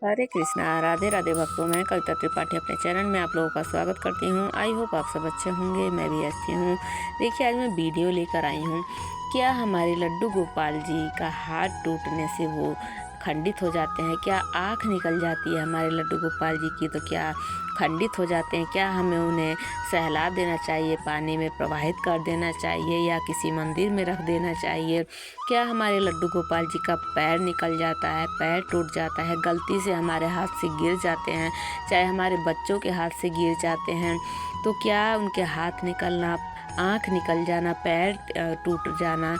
हरे कृष्णा, राधे राधे भक्तों। मैं कविता त्रिपाठी अपने चैनल में आप लोगों का स्वागत करती हूँ। आई होप आप सब अच्छे होंगे, मैं भी अच्छी हूँ। देखिए, आज मैं वीडियो लेकर आई हूँ। क्या हमारे लड्डू गोपाल जी का हाथ टूटने से वो खंडित हो जाते हैं? क्या आँख निकल जाती है हमारे लड्डू गोपाल जी की? तो क्या खंडित हो जाते हैं? क्या हमें उन्हें सहला देना चाहिए, पानी में प्रवाहित कर देना चाहिए, या किसी मंदिर में रख देना चाहिए? क्या हमारे लड्डू गोपाल जी का पैर निकल जाता है, पैर टूट जाता है, गलती से हमारे हाथ से गिर जाते हैं, चाहे हमारे बच्चों के हाथ से गिर जाते हैं, तो क्या उनके हाथ निकलना, आँख निकल जाना, पैर टूट जाना,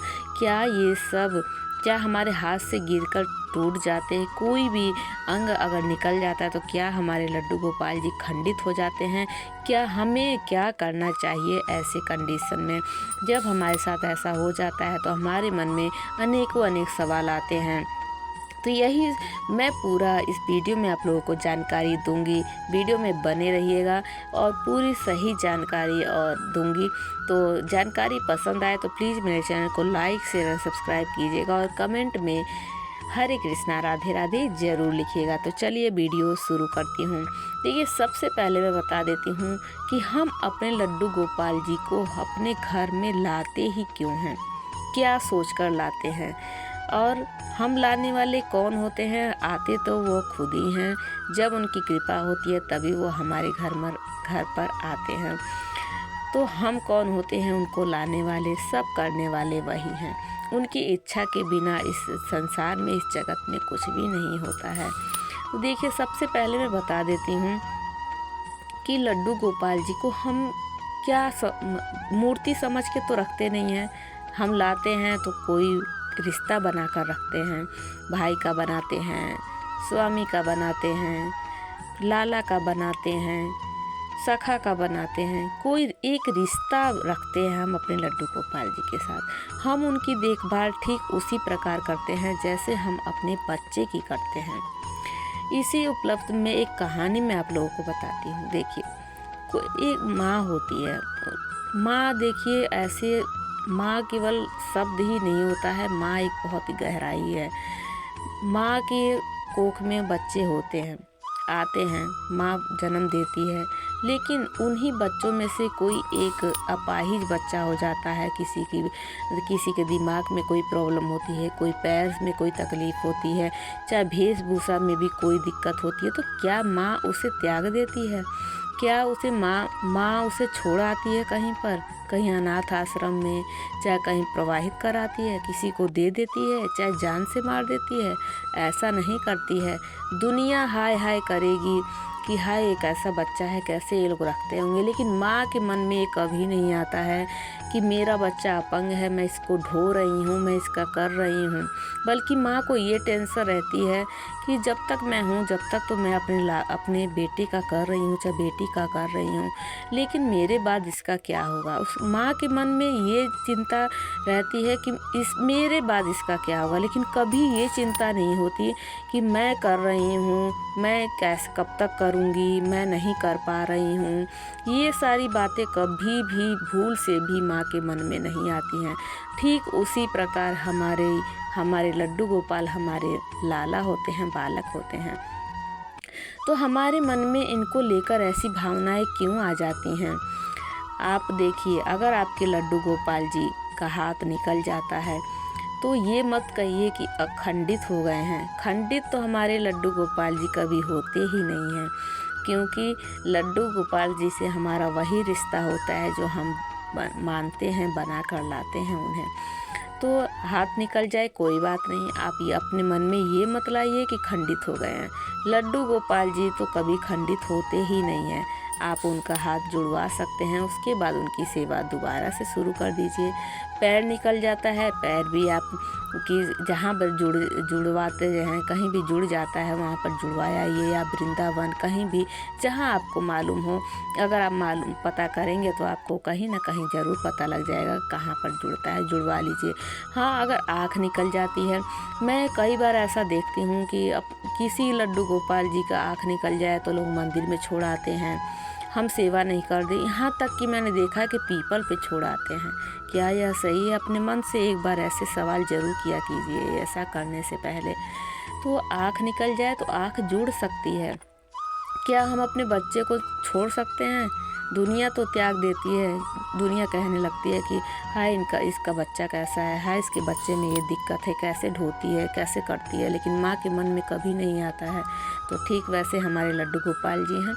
क्या हमारे हाथ से गिरकर टूट जाते हैं? कोई भी अंग अगर निकल जाता है तो क्या हमारे लड्डू गोपाल जी खंडित हो जाते हैं? क्या हमें क्या करना चाहिए ऐसे कंडीशन में? जब हमारे साथ ऐसा हो जाता है तो हमारे मन में अनेक सवाल आते हैं। तो यही मैं पूरा इस वीडियो में आप लोगों को जानकारी दूंगी। वीडियो में बने रहिएगा और पूरी सही जानकारी और दूंगी। तो जानकारी पसंद आए तो प्लीज़ मेरे चैनल को लाइक शेयर और सब्सक्राइब कीजिएगा और कमेंट में हरे कृष्णा राधे राधे ज़रूर लिखिएगा। तो चलिए वीडियो शुरू करती हूँ। देखिए, सबसे पहले मैं बता देती हूँ कि हम अपने लड्डू गोपाल जी को अपने घर में लाते ही क्यों हैं, क्या सोचकर लाते हैं, और हम लाने वाले कौन होते हैं? आते तो वो खुद ही हैं। जब उनकी कृपा होती है तभी वो हमारे घर पर आते हैं। तो हम कौन होते हैं उनको लाने वाले? सब करने वाले वही हैं। उनकी इच्छा के बिना इस संसार में, इस जगत में कुछ भी नहीं होता है। तो देखिए, सबसे पहले मैं बता देती हूँ कि लड्डू गोपाल जी को हम मूर्ति समझ के तो रखते नहीं हैं। हम लाते हैं तो कोई रिश्ता बनाकर रखते हैं। भाई का बनाते हैं, स्वामी का बनाते हैं, लाला का बनाते हैं, सखा का बनाते हैं। कोई एक रिश्ता रखते हैं हम अपने लड्डू गोपाल जी के साथ। हम उनकी देखभाल ठीक उसी प्रकार करते हैं जैसे हम अपने बच्चे की करते हैं। इसी उपलब्ध में एक कहानी मैं आप लोगों को बताती हूँ। देखिए, कोई एक माँ होती है। माँ, देखिए, ऐसे माँ केवल शब्द ही नहीं होता है, माँ एक बहुत ही गहराई है। माँ के कोख में बच्चे होते हैं, आते हैं, माँ जन्म देती है, लेकिन उन्हीं बच्चों में से कोई एक अपाहिज बच्चा हो जाता है। किसी के दिमाग में कोई प्रॉब्लम होती है, कोई पैर में कोई तकलीफ होती है, चाहे वेशभूषा में भी कोई दिक्कत होती है, तो क्या माँ उसे त्याग देती है? क्या उसे माँ उसे छोड़ आती है कहीं पर, कहीं अनाथ आश्रम में, चाहे कहीं प्रवाहित कराती है, किसी को दे देती है, चाहे जान से मार देती है? ऐसा नहीं करती है। दुनिया हाय हाय करेगी कि हाय, एक ऐसा बच्चा है, कैसे ये लोग रखते होंगे, लेकिन माँ के मन में ये कभी नहीं आता है कि मेरा बच्चा अपंग है, मैं इसको ढो रही हूँ, मैं इसका कर रही हूँ। बल्कि माँ को ये टेंशन रहती है कि जब तक मैं हूँ, जब तक तो मैं अपने बेटे का कर रही हूँ, चाहे बेटी का कर रही हूँ, लेकिन मेरे बाद इसका क्या होगा? उस माँ के मन में ये चिंता रहती है कि मेरे बाद इसका क्या होगा। लेकिन कभी ये चिंता नहीं होती कि मैं कर रही हूँ, मैं कैसे कब तक करूँगी, मैं नहीं कर पा रही हूँ। ये सारी बातें कभी भी भूल से भी माँ के मन में नहीं आती हैं। ठीक उसी प्रकार हमारे लड्डू गोपाल हमारे लाला होते हैं, बालक होते हैं। तो हमारे मन में इनको लेकर ऐसी भावनाएं क्यों आ जाती हैं? आप देखिए, अगर आपके लड्डू गोपाल जी का हाथ निकल जाता है तो ये मत कहिए कि अखंडित हो गए हैं। खंडित तो हमारे लड्डू गोपाल जी कभी होते ही नहीं हैं, क्योंकि लड्डू गोपाल जी से हमारा वही रिश्ता होता है जो हम मानते हैं, बना कर लाते हैं उन्हें। तो हाथ निकल जाए कोई बात नहीं, आप ये अपने मन में ये मत लाइए कि खंडित हो गए हैं। लड्डू गोपाल जी तो कभी खंडित होते ही नहीं हैं। आप उनका हाथ जुड़वा सकते हैं, उसके बाद उनकी सेवा दोबारा से शुरू कर दीजिए। पैर निकल जाता है, पैर भी आप कि जहाँ पर जुड़वाते हैं, कहीं भी जुड़ जाता है वहाँ पर जुड़वाइए, या वृंदावन, कहीं भी जहाँ आपको मालूम हो। अगर आप पता करेंगे तो आपको कहीं ना कहीं ज़रूर पता लग जाएगा कहाँ पर जुड़ता है, जुड़वा लीजिए। हाँ, अगर आँख निकल जाती है, मैं कई बार ऐसा देखती हूँ कि अब किसी लड्डू गोपाल जी का आँख निकल जाए तो लोग मंदिर में छोड़ आते हैं, हम सेवा नहीं कर दे। यहाँ तक कि मैंने देखा कि पीपल पे छोड़ आते हैं। क्या यह सही है? अपने मन से एक बार ऐसे सवाल जरूर किया कीजिए ऐसा करने से पहले। वो आँख निकल जाए तो आँख जुड़ सकती है। क्या हम अपने बच्चे को छोड़ सकते हैं? दुनिया तो त्याग देती है, दुनिया कहने लगती है कि हाय इसका बच्चा कैसा है, हाय इसके बच्चे में ये दिक्कत है, कैसे ढोती है, कैसे करती है, लेकिन माँ के मन में कभी नहीं आता है। तो ठीक वैसे हमारे लड्डू गोपाल जी हैं,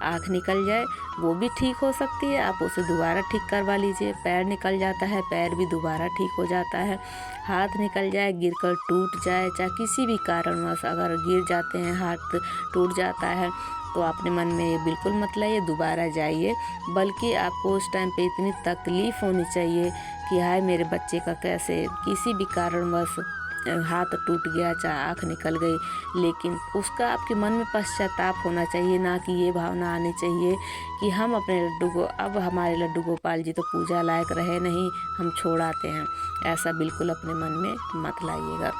आँख निकल जाए वो भी ठीक हो सकती है, आप उसे दोबारा ठीक करवा लीजिए। पैर निकल जाता है, पैर भी दोबारा ठीक हो जाता है। हाथ निकल जाए, गिरकर टूट जाए, चाहे किसी भी कारणवश अगर गिर जाते हैं, हाथ टूट जाता है, तो अपने मन में ये बिल्कुल मत लाइए, दोबारा जाइए। बल्कि आपको उस टाइम पे इतनी तकलीफ़ होनी चाहिए कि हाय मेरे बच्चे का कैसे किसी भी कारणवश हाथ टूट गया, चाहे आँख निकल गई, लेकिन उसका आपके मन में पश्चाताप होना चाहिए, ना कि ये भावना आनी चाहिए कि हम अपने लड्डू को, अब हमारे लड्डू गोपाल जी तो पूजा लायक रहे नहीं, हम छोड़ आते हैं। ऐसा बिल्कुल अपने मन में मत लाइएगा।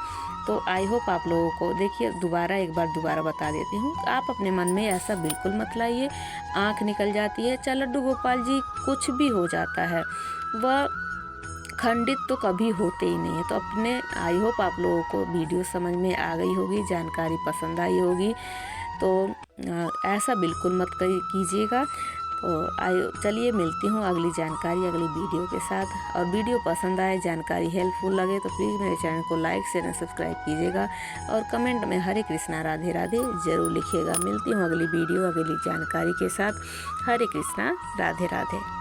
तो आई होप आप लोगों को, देखिए एक बार दोबारा बता देती हूँ, आप अपने मन में ऐसा बिल्कुल मत लाइए। आँख निकल जाती है, चाहे लड्डू गोपाल जी कुछ भी हो जाता है, वह खंडित तो कभी होते ही नहीं है। तो अपने आई होप आप लोगों को वीडियो समझ में आ गई होगी, जानकारी पसंद आई होगी। तो ऐसा बिल्कुल मत कीजिएगा। तो चलिए मिलती हूँ अगली जानकारी अगली वीडियो के साथ। और वीडियो पसंद आए, जानकारी हेल्पफुल लगे तो प्लीज़ मेरे चैनल को लाइक शेयर एंड सब्सक्राइब कीजिएगा और कमेंट में हरे कृष्णा राधे राधे ज़रूर लिखिएगा। मिलती हूँ अगली वीडियो अगली जानकारी के साथ। हरे कृष्णा राधे राधे।